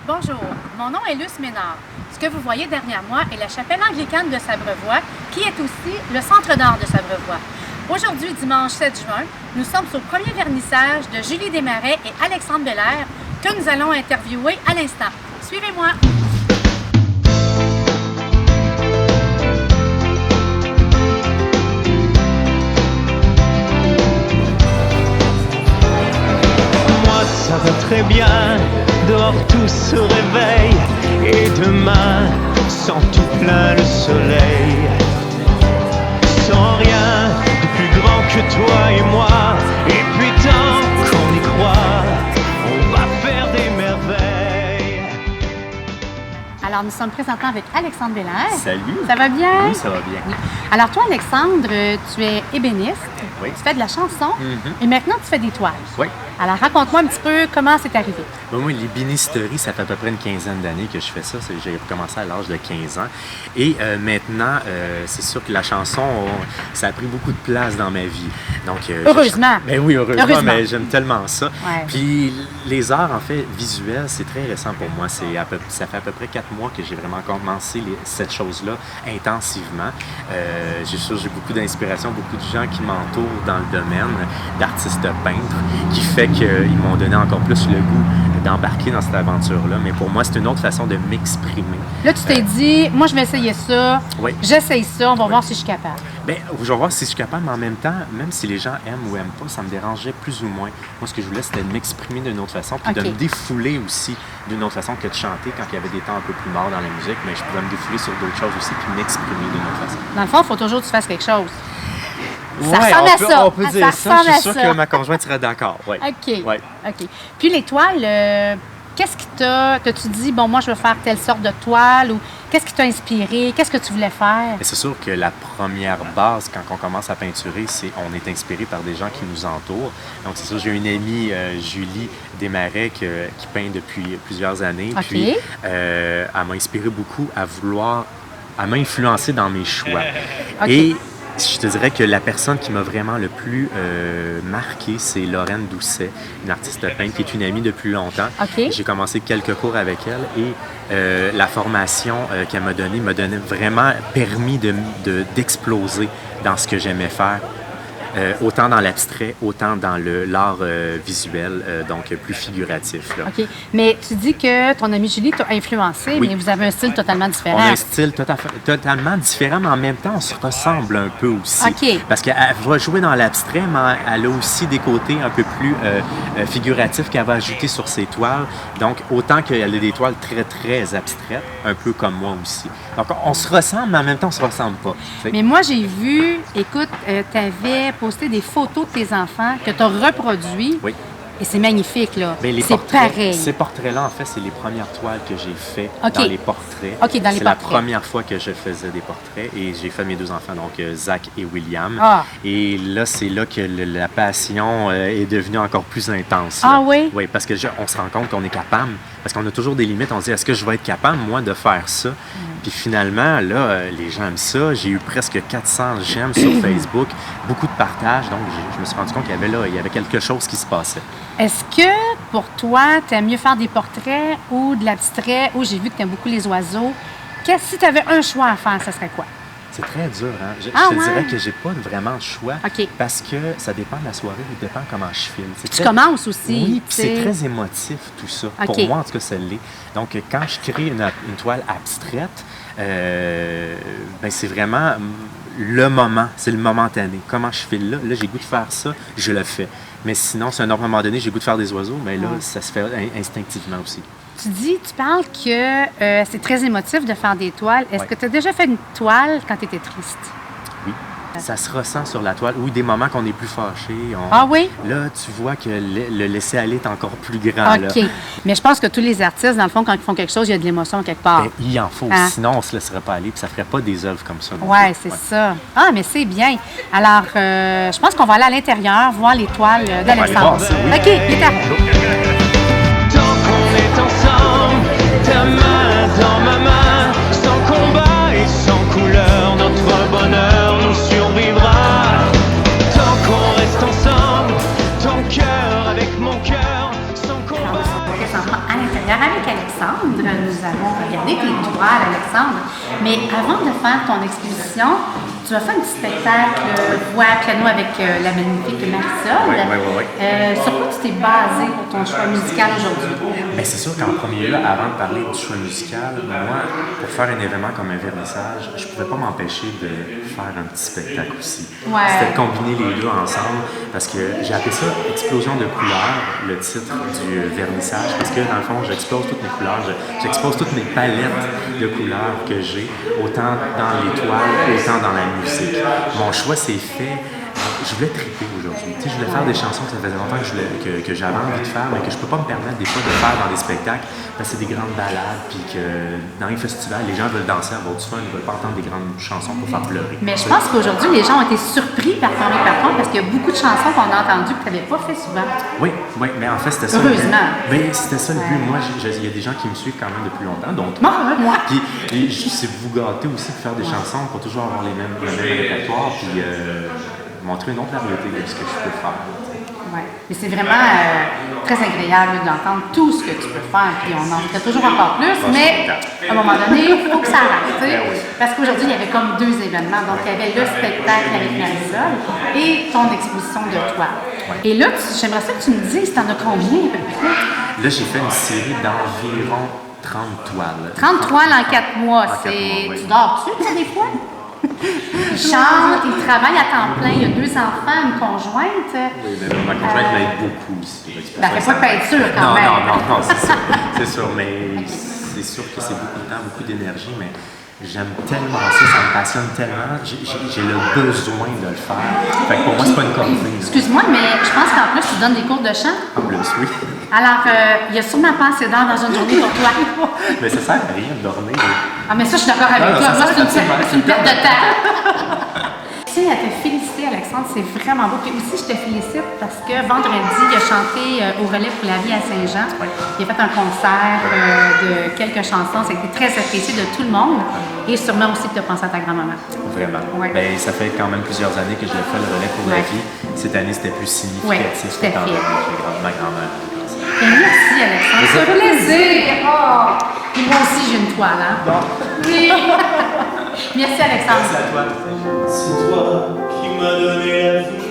Bonjour, mon nom est Luce Ménard. Ce que vous voyez derrière moi est la chapelle anglicane de Sabrevois, qui est aussi le centre d'art de Sabrevois. Aujourd'hui, dimanche 7 juin, nous sommes au premier vernissage de Julie Desmarais et Alexandre Belair, que nous allons interviewer à l'instant. Suivez-moi! Moi, ça va très bien, dehors tout se réveille, et demain, sent tout plein le soleil. Sans rien de plus grand que toi et moi, et puis tant qu'on y croit, on va faire des merveilles. Alors, nous sommes présentement avec Alexandre Belair. Salut! Ça va bien? Oui, ça va bien. Oui. Alors, toi, Alexandre, tu es ébéniste, Oui. tu fais de la chanson et maintenant tu fais des toiles. Oui. Alors, raconte-moi un petit peu comment c'est arrivé. Moi, l'ébénisterie, ça fait à peu près une quinzaine d'années que je fais ça. J'ai commencé à l'âge de 15 ans. Et maintenant, c'est sûr que la chanson, ça a pris beaucoup de place dans ma vie. Donc, Heureusement. Ben oui, heureusement. Mais j'aime tellement ça. Ouais. Puis les arts, en fait, visuels, c'est très récent pour moi. Ça fait à peu près 4 mois que j'ai vraiment commencé cette chose-là intensivement. J'ai beaucoup d'inspiration, beaucoup de gens qui m'entourent dans le domaine d'artistes peintres, qui fait qu'ils m'ont donné encore plus le goût d'embarquer dans cette aventure-là. Mais pour moi, c'est une autre façon de m'exprimer. Là, tu t'es dit, moi, je vais essayer ça. Oui. J'essaye ça, on va voir si je suis capable. Bien, je vais voir si je suis capable, mais en même temps, même si les gens aiment ou aiment pas, ça me dérangeait plus ou moins. Moi, ce que je voulais, c'était de m'exprimer d'une autre façon, puis de me défouler aussi d'une autre façon que de chanter quand il y avait des temps un peu plus morts dans la musique, mais je pouvais me défouler sur d'autres choses aussi, puis m'exprimer d'une autre façon. Dans le fond, il faut toujours que tu fasses quelque chose. Ça Ouais, ressemble à ça. on peut dire ça. Je suis sûr que ma conjointe serait d'accord. Ouais. OK. Ouais. OK. Puis l'étoile, qu'est-ce qui t'as-tu dit, bon, moi, je veux faire telle sorte de toile ou qu'est-ce qui t'a inspiré? Qu'est-ce que tu voulais faire? Mais c'est sûr que la première base, quand on commence à peinturer, c'est on est inspiré par des gens qui nous entourent. Donc, c'est sûr, j'ai une amie, Julie Desmarais, qui peint depuis plusieurs années. OK. Puis, elle m'a inspiré beaucoup elle m'a influencé dans mes choix. OK. Et je te dirais que la personne qui m'a vraiment le plus marqué, c'est Lorraine Doucet, une artiste peintre qui est une amie depuis longtemps. OK. J'ai commencé quelques cours avec elle et la formation qu'elle m'a donnée vraiment permis d'exploser dans ce que j'aimais faire. Autant dans l'abstrait, autant dans l'art visuel, donc plus figuratif. Là. OK. Mais tu dis que ton amie Julie t'a influencé, Oui. mais vous avez un style totalement différent. On a un style totalement différent, mais en même temps, on se ressemble un peu aussi. OK. Parce qu'elle va jouer dans l'abstrait, mais elle a aussi des côtés un peu plus figuratifs qu'elle va ajouter sur ses toiles. Donc, autant qu'elle a des toiles très, très abstraites, un peu comme moi aussi. Donc, on se ressemble, mais en même temps, on se ressemble pas. Mais moi, j'ai vu, écoute, tu avais posté des photos de tes enfants que tu as reproduits. Oui. Et c'est magnifique, là. Mais C'est pareil. Ces portraits-là, en fait, c'est les premières toiles que j'ai faites OK. dans les portraits. OK, dans les C'est la portraits. première fois que je faisais des portraits et j'ai fait mes 2 enfants, donc Zach et William. Ah. Et là, c'est là que la passion est devenue encore plus intense. Ah là. oui? Oui, parce que on se rend compte qu'on est capable, parce qu'on a toujours des limites. On se dit, est-ce que je vais être capable, moi, de faire ça? Puis finalement, là, les gens aiment ça. J'ai eu presque 400 j'aime sur Facebook, beaucoup de partages. Donc, je me suis rendu compte qu'il y avait quelque chose qui se passait. Est-ce que, pour toi, tu aimes mieux faire des portraits ou de l'abstrait? Ou j'ai vu que tu aimes beaucoup les oiseaux. Si tu avais un choix à faire, ça serait quoi? C'est très dur, hein? Je Ah te ouais? dirais que j'ai pas vraiment de choix. OK. Parce que ça dépend de la soirée, ça dépend comment je filme. Tu commences aussi. Oui, tu puis sais. c'est très émotif tout ça. OK. Pour moi, en tout cas, ça l'est. Donc, quand je crée une toile abstraite, ben c'est vraiment le moment, c'est le momentané. Comment je file là? Là, j'ai goût de faire ça, je le fais. Mais sinon, si à un moment donné, j'ai goût de faire des oiseaux, mais là, ça se fait instinctivement aussi. Tu parles que c'est très émotif de faire des toiles. Est-ce que tu as déjà fait une toile quand tu étais triste? Oui. Ça se ressent sur la toile. Oui, des moments qu'on est plus fâchés. Ah oui? Là, tu vois que le laisser-aller est encore plus grand. OK. Là. Mais je pense que tous les artistes, dans le fond, quand ils font quelque chose, il y a de l'émotion quelque part. Ben, il en faut. Hein? Sinon, on ne se laisserait pas aller, puis ça ne ferait pas des œuvres comme ça. Oui, c'est ça. Ah, mais c'est bien. Alors, je pense qu'on va aller à l'intérieur voir les toiles d'Alexandre. voir ça, oui. OK, il est à... Tant qu'on est ensemble, ta main dans ma main, sans combat et sans couleur, notre bonheur nous survivra. Tant qu'on reste ensemble, ton cœur avec mon cœur, sans combat. présentement à l'intérieur Alors, avec Alexandre, nous allons regarder tes toiles, Alexandre. Mais avant de faire ton exposition, tu vas faire un petit spectacle voix piano avec la magnifique Marisol. Oui. Sur quoi tu t'es basé pour ton choix musical aujourd'hui? Bien, c'est sûr qu'en premier lieu, avant de parler du choix musical, moi, pour faire un événement comme un vernissage, je ne pouvais pas m'empêcher de faire un petit spectacle aussi. Ouais. C'était de combiner les deux ensemble parce que j'ai appelé ça Explosion de couleurs, le titre du vernissage, parce que dans le fond, j'explose toutes mes couleurs, j'expose toutes mes palettes de couleurs que j'ai, autant dans les toiles, autant dans la musique. Mon choix s'est fait. Je voulais triper aujourd'hui. Tu sais, je voulais faire des chansons que ça faisait longtemps que j'avais envie de faire, mais que je peux pas me permettre des fois de faire dans des spectacles parce que c'est des grandes ballades, puis que dans les festivals, les gens veulent danser, avoir du fun, ils veulent pas entendre des grandes chansons pour faire pleurer. Mais je pense qu'aujourd'hui, les gens ont été surpris par ton répertoire parce qu'il y a beaucoup de chansons qu'on a entendues que tu n'avais pas fait souvent. Oui, mais en fait, c'était ça. Heureusement. Mais c'était ça le but. Moi, il y a des gens qui me suivent quand même depuis longtemps, donc Moi. Puis juste vous gâter aussi de faire des chansons pour toujours avoir le même répertoire, puis montrer une autre variété de ce que je peux faire. Oui, mais c'est vraiment très agréable d'entendre tout ce que tu peux faire, puis on en fait toujours encore plus, mais à un moment donné, il faut que ça arrête. Tu sais. Parce qu'aujourd'hui, il y avait comme deux événements. Donc, il y avait le spectacle avec Marisol et ton exposition de toi. Et là, j'aimerais ça que tu me dises, t'en as combien à peu près? Là, j'ai fait une série d'environ 30 toiles. 30 toiles en 4 mois. Oui. Tu dors-tu, toi, des fois? Il chante, il travaille à temps plein, il y a 2 enfants, une conjointe. Oui, mais ma conjointe m'aide beaucoup aussi. Ben, elle fait pas de peinture quand même. Non, c'est sûr, mais c'est sûr que c'est beaucoup de temps, beaucoup d'énergie, mais j'aime tellement ça me passionne tellement, j'ai le besoin de le faire. Fait que pour moi, c'est pas une corvée. Excuse-moi, mais je pense qu'en plus, tu donnes des cours de chant. En plus, oui. Alors, il y a sûrement pas assez d'heures dans une journée pour toi. Mais ça sert à rien de dormir. Ah, mais ça, je suis d'accord avec toi. Moi, c'est une perte de temps. Je tiens à te féliciter, Alexandre, c'est vraiment beau. Puis aussi, je te félicite parce que vendredi, il a chanté au relais pour la vie à Saint-Jean. Oui. Il a fait un concert de quelques chansons. Ça a été très apprécié de tout le monde. Et sûrement aussi que tu as pensé à ta grand-maman. Vraiment. Ouais. Ben, ça fait quand même plusieurs années que je le fais, le relais pour la vie. Cette année, c'était plus significatif. Ouais, tout à fait. Ma grand-mère. Et merci, Alexandre. Ça fait plaisir. Oh. Et moi aussi, j'ai une toile, hein? Bon. Oui. Merci, Alexandre. Merci à toi. C'est toi qui m'as donné la vie.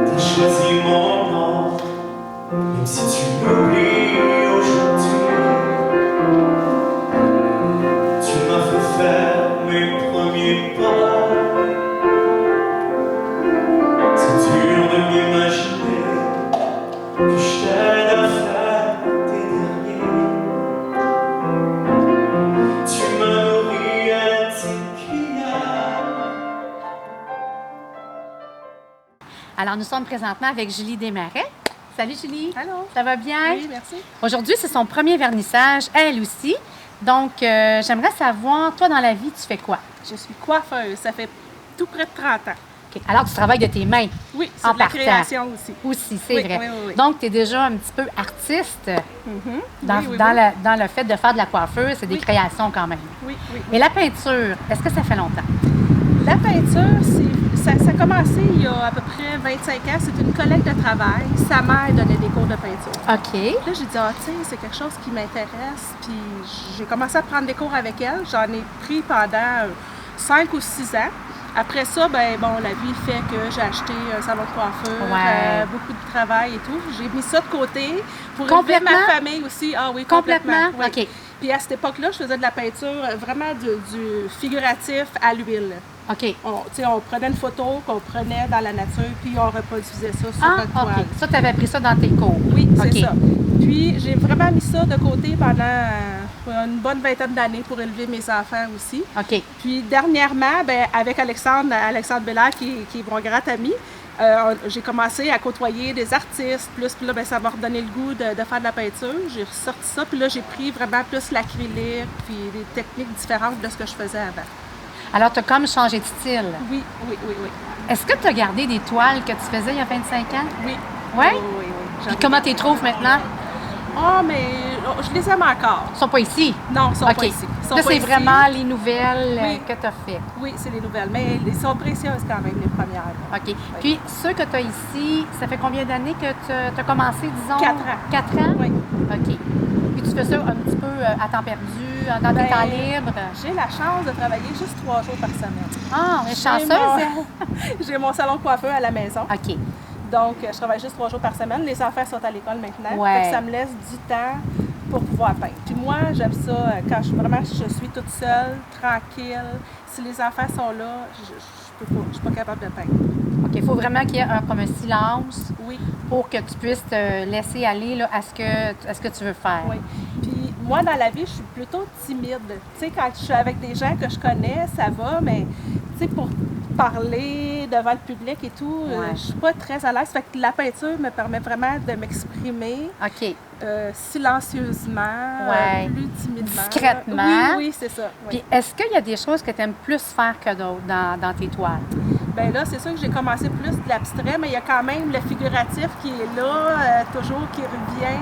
T'as choisi mon nom, même si tu m'oublies aujourd'hui. Tu m'as fait faire mes premiers pas. C'est dur de m'imaginer que je t'aide à faire tes derniers. Tu m'as nourri à la tequila. Alors, nous sommes présentement avec Julie Desmarais. Salut, Julie. Allô. Ça va bien? Oui, merci. Aujourd'hui, c'est son premier vernissage, elle aussi. Donc, j'aimerais savoir, toi, dans la vie, tu fais quoi? Je suis coiffeuse. Ça fait tout près de 30 ans. OK. Alors, tu travailles de tes mains. Oui, c'est En de la partant. création aussi. Aussi, c'est Oui, vrai. oui. Donc, tu es déjà un petit peu artiste dans, Oui. dans le fait de faire de la coiffure. C'est des Oui. créations quand même. Oui. Mais la peinture, est-ce que ça fait longtemps? La peinture, ça a commencé il y a à peu près 25 ans. C'est une collègue de travail. Sa mère donnait des cours de peinture. OK. Là, j'ai dit, tiens, c'est quelque chose qui m'intéresse. Puis j'ai commencé à prendre des cours avec elle. J'en ai pris pendant 5 ou 6 ans. Après ça, la vie fait que j'ai acheté un salon de coiffure, Ouais. beaucoup de travail et tout. J'ai mis ça de côté pour élever Complètement? ma famille aussi. Ah oui, Complètement? oui. OK. Puis à cette époque-là, je faisais de la peinture, vraiment du figuratif à l'huile. OK. On prenait une photo qu'on prenait dans la nature, puis on reproduisait ça sur Ah, notre toile. OK. Ça, tu avais appris ça dans tes cours. Oui, c'est OK. ça. Puis j'ai vraiment mis ça de côté pendant une bonne vingtaine d'années pour élever mes enfants aussi. OK. Puis dernièrement, avec Alexandre Bellard, qui est mon grand ami, j'ai commencé à côtoyer des artistes, puis là, ça m'a redonné le goût de faire de la peinture. J'ai ressorti ça, puis là, j'ai pris vraiment plus l'acrylique, puis des techniques différentes de ce que je faisais avant. Alors, tu as comme changé de style. Oui. Est-ce que tu as gardé des toiles que tu faisais il y a 25 ans? Oui. Ouais? Oui. Puis comment tu les trouves maintenant? Ah, mais je les aime encore. Ils sont pas ici? Non, ils ne sont OK. pas ici. Ils sont Là, pas c'est ici. vraiment les nouvelles Oui. que tu as faites. Oui, c'est les nouvelles, mais elles sont précieuses quand même, les premières. OK. Puis, ceux que tu as ici, ça fait combien d'années que tu as commencé, disons? 4 ans. 4 ans? Oui. OK. Puis, tu fais ça un petit peu à temps perdu, dans tes Ben, temps libres? J'ai la chance de travailler juste 3 jours par semaine. Ah, on est J'ai chanceuse, mon- elle. J'ai mon salon de coiffeur à la maison. OK. Donc, je travaille juste 3 jours par semaine. Les enfants sont à l'école maintenant. Ouais. Fait que ça me laisse du temps pour pouvoir peindre. Puis moi, j'aime ça quand je suis toute seule, tranquille. Si les enfants sont là, je suis pas capable de peindre. OK. Il faut vraiment qu'il y ait comme un silence Oui, pour que tu puisses te laisser aller là, à ce que tu veux faire. oui. Puis moi, dans la vie, je suis plutôt timide. Tu sais, quand je suis avec des gens que je connais, ça va, mais tu sais, pour parler devant le public et tout, Ouais. je suis pas très à l'aise. Fait que la peinture me permet vraiment de m'exprimer OK. silencieusement, Ouais. plus timidement. Discrètement. Oui, c'est ça. Oui. Puis, est-ce qu'il y a des choses que tu aimes plus faire que d'autres dans tes toiles? Ben là, c'est sûr que j'ai commencé plus de l'abstrait, mais il y a quand même le figuratif qui est là, toujours qui revient.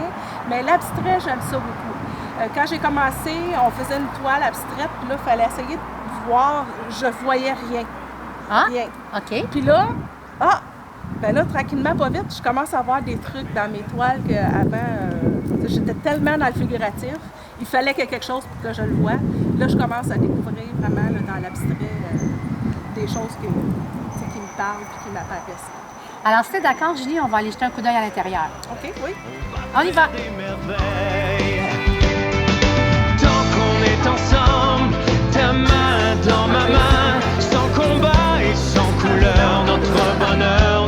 Mais l'abstrait, j'aime ça beaucoup. Quand j'ai commencé, on faisait une toile abstraite, puis là, il fallait essayer de voir, je voyais rien. Ah? Rien. OK. Puis là, ben là, tranquillement, pas vite, je commence à voir des trucs dans mes toiles qu'avant, j'étais tellement dans le figuratif, il fallait qu'il y ait quelque chose pour que je le voie. Là, je commence à découvrir vraiment là, dans l'abstrait des choses qui me parlent et qui m'apparaissent. Alors, si t'es d'accord, Julie, on va aller jeter un coup d'œil à l'intérieur. OK, oui. On y va! Des merveilles. Tant qu'on est ensemble, ta main dans ma main, sans combat et sans couleur, notre bonheur